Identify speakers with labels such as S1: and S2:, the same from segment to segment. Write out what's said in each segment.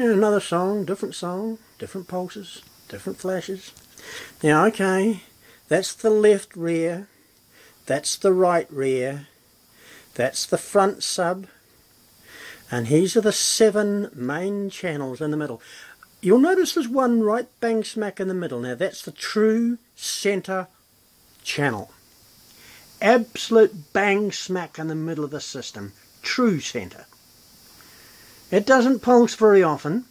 S1: And another song, different pulses, different flashes. Now, okay, that's the left rear, that's the right rear, that's the front sub, and these are the 7 main channels in the middle. You'll notice there's one right bang smack in the middle. Now that's the true centre channel. Absolute bang smack in the middle of the system. True centre. It doesn't pulse very often,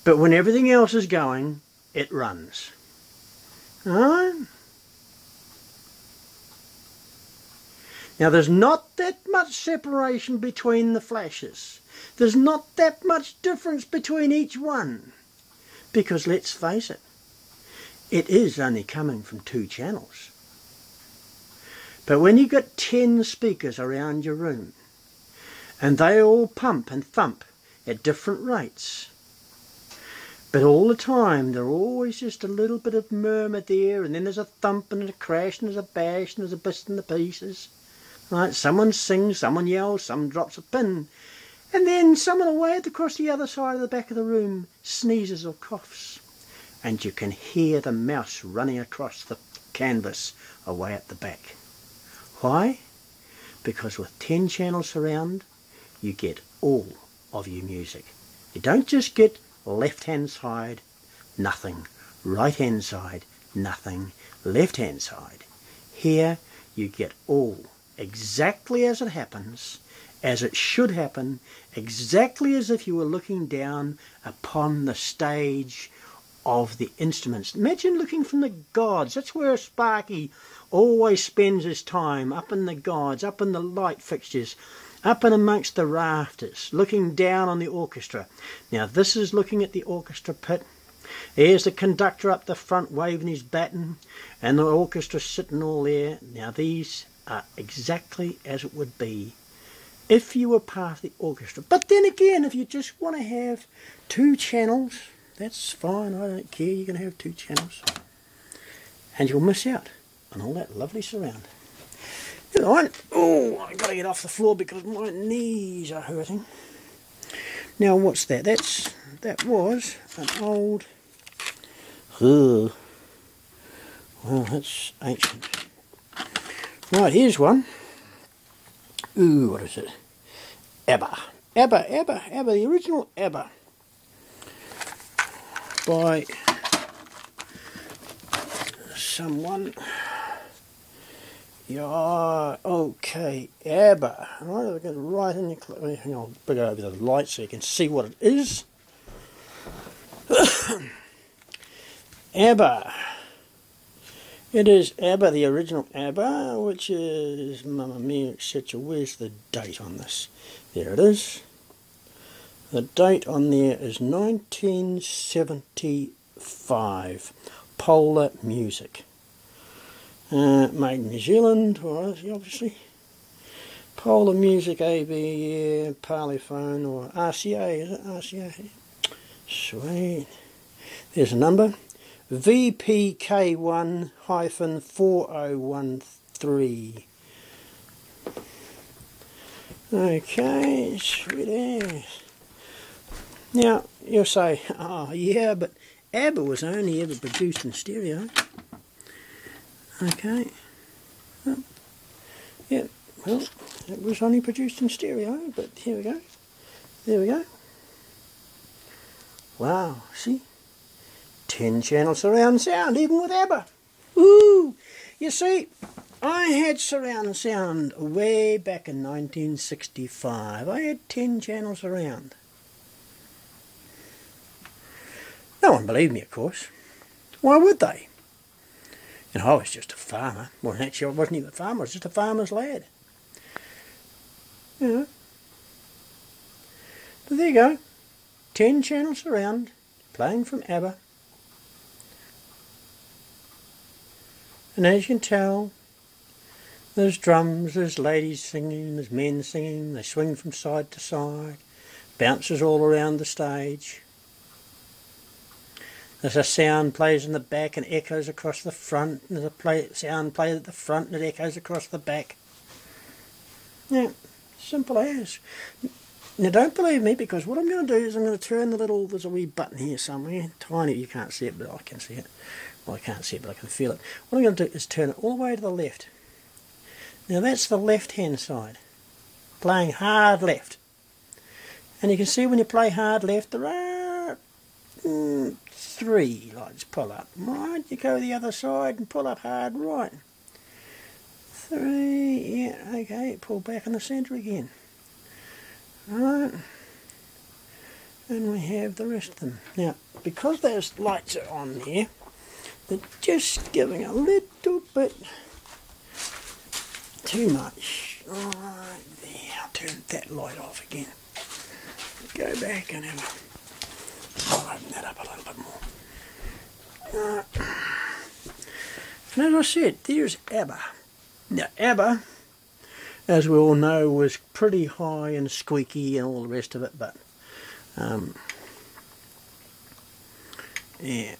S1: but when everything else is going, it runs. Alright? Now there's not that much separation between the flashes. There's not that much difference between each one. Because let's face it, it is only coming from 2 channels. But when you've got 10 speakers around your room, and they all pump and thump at different rates, but all the time there's always just a little bit of murmur there, and then there's a thump and there's a crash and there's a bash and there's a bust in the pieces. Right? Someone sings, someone yells, someone drops a pin, and then someone away across the other side of the back of the room sneezes or coughs, and you can hear the mouse running across the canvas away at the back. Why? Because with 10 channels surround, you get all of your music. You don't just get left hand side, nothing, right hand side, nothing, left hand side. Here you get all, exactly as it happens, as it should happen, exactly as if you were looking down upon the stage of the instruments. Imagine looking from the gods. That's where Sparky always spends his time, up in the gods, up in the light fixtures, up and amongst the rafters, looking down on the orchestra. Now this is looking at the orchestra pit. There's the conductor up the front waving his baton, and the orchestra sitting all there. Now these are exactly as it would be if you were part of the orchestra. But then again, if you just want to have 2 channels, that's fine, I don't care, you can have 2 channels. And you'll miss out on all that lovely surround. Oh, I've got to get off the floor because my knees are hurting. Now what's that? That was an old... well, that's ancient. Right, here's one. Ooh, what is it? ABBA, the original ABBA. By someone. Yeah, okay, ABBA. Right, I'll get it right in your... Hang on, I'll bring it over the light so you can see what it is. ABBA. It is ABBA, the original ABBA, which is, Mamma Mia, etc. Where's the date on this? There it is. The date on there is 1975. Polar Music. Made in New Zealand, obviously. Polar Music AB, Parlophone, or RCA, is it RCA? Sweet. There's a number. VPK1-4013. Okay, sweet ass. Now, you'll say, oh yeah, but ABBA was only ever produced in stereo. Okay. Well, yeah, well, it was only produced in stereo, but here we go. There we go. Wow, see? 10 channel surround sound, even with ABBA. Woo! You see, I had surround sound way back in 1965. I had 10 channel surround. No one believed me, of course. Why would they? And I was just a farmer. Well, actually, I wasn't even a farmer. I was just a farmer's lad. You know. But there you go. 10 channel surround, playing from ABBA. And as you can tell, there's drums, there's ladies singing, there's men singing, they swing from side to side, bounces all around the stage. There's a sound plays in the back and echoes across the front, and there's a sound plays at the front and it echoes across the back. Yeah, simple as. Now don't believe me, because what I'm going to do is I'm going to turn the little, there's a wee button here somewhere, tiny, you can't see it but I can see it. Well, I can't see it but I can feel it. What I'm going to do is turn it all the way to the left. Now that's the left hand side, playing hard left. And you can see when you play hard left there are 3 lights. Pull up right, you go the other side and pull up hard right. 3, yeah, okay, pull back in the centre again. Right, and we have the rest of them. Now, because those lights are on there, they're just giving a little bit too much. Right there, I'll turn that light off again. Go back and I'll open that up a little bit more. And as I said, there's ABBA. Now, ABBA, as we all know, was pretty high and squeaky and all the rest of it, but yeah.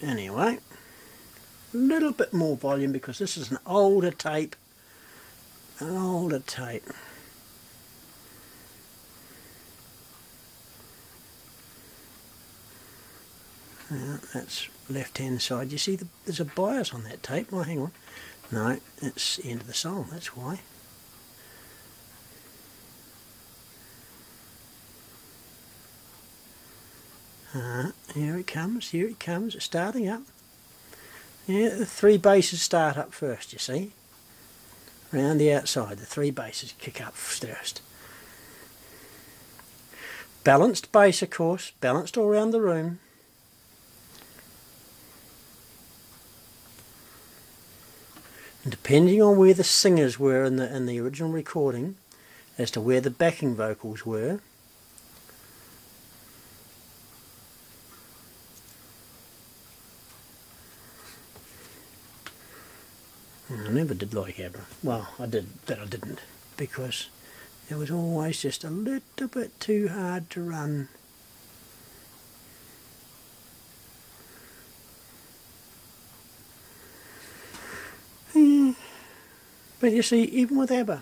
S1: Anyway, a little bit more volume because this is an older tape. An older tape. Now, that's left hand side. You see there's a bias on that tape. Well, hang on. No, it's the end of the song, that's why. Here it comes, it's starting up. Yeah, the 3 basses start up first, you see. Round the outside, the 3 basses kick up first. Balanced bass, of course, balanced all around the room. And depending on where the singers were in the original recording, as to where the backing vocals were, I never did like ABBA. Well, I did, but I didn't, because it was always just a little bit too hard to run. But you see, even with ABBA,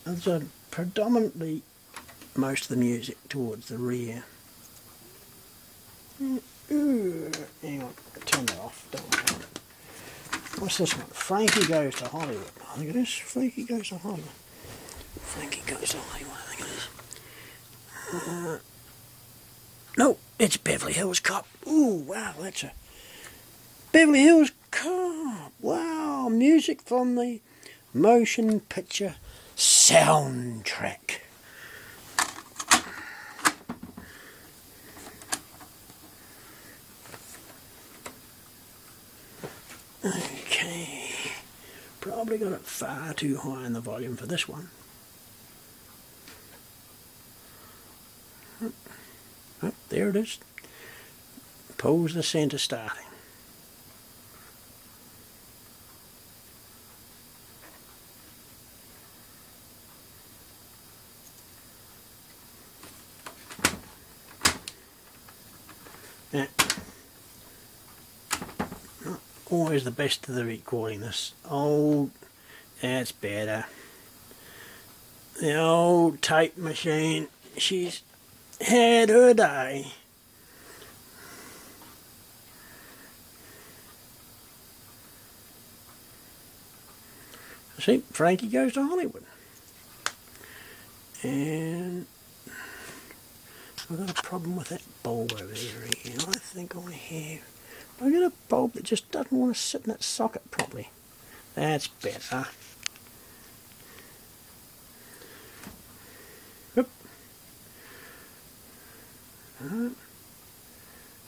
S1: there's predominantly most of the music towards the rear. Hang on, turn that off. Don't worry. What's this one? Frankie Goes to Hollywood. I think it is. Frankie Goes to Hollywood. Frankie Goes to Hollywood, I think it is. No, it's Beverly Hills Cop. Ooh, wow, that's a Beverly Hills Cop. Wow, music from the motion picture soundtrack. Okay, probably got it far too high in the volume for this one. Oh, there it is. Pulls the centre starting. Yeah. Not always the best of the recording this. Oh, that's better. The old tape machine, she's had her day. See, Frankie Goes to Hollywood. And I've got a problem with that bulb over there again. I think I have. I've got a bulb that just doesn't want to sit in its socket properly. That's better. Oop. Right.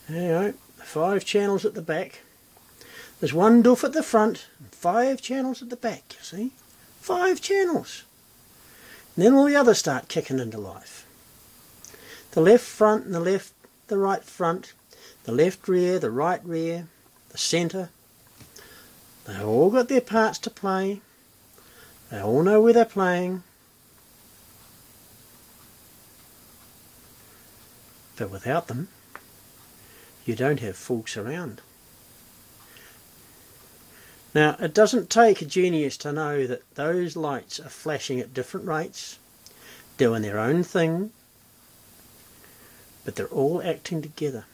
S1: There you go. 5 channels at the back. There's 1 doof at the front and 5 channels at the back, you see? 5 channels. And then all the others start kicking into life. The left front and the right front, the left rear, the right rear, the centre. They've all got their parts to play. They all know where they're playing. But without them, you don't have full surround. Now, it doesn't take a genius to know that those lights are flashing at different rates doing their own thing, but they're all acting together.